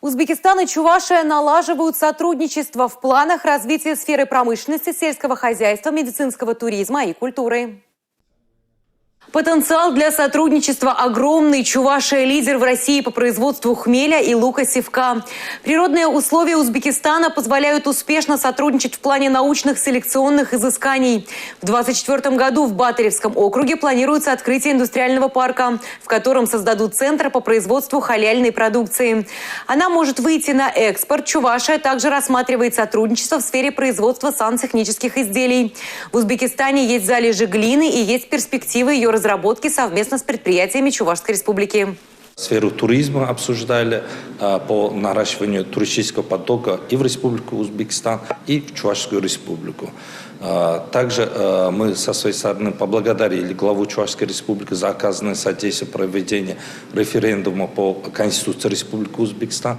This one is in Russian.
Узбекистан и Чувашия налаживают сотрудничество в планах развития сферы промышленности, сельского хозяйства, медицинского туризма и культуры. Потенциал для сотрудничества огромный. Чувашия – лидер в России по производству хмеля и лука-севка. Природные условия Узбекистана позволяют успешно сотрудничать в плане научных селекционных изысканий. В 2024 году в Батыревском округе планируется открытие индустриального парка, в котором создадут центр по производству халяльной продукции. Она может выйти на экспорт. Чувашия также рассматривает сотрудничество в сфере производства сантехнических изделий. В Узбекистане есть залежи глины и есть перспективы ее разработки совместно с предприятиями Чувашской республики. Сферу туризма обсуждали по наращиванию туристического потока и в Республику Узбекистан, и в Чувашскую республику. Также мы со своей стороны поблагодарили главу Чувашской республики за оказанное содействие проведения референдума по Конституции Республики Узбекистан.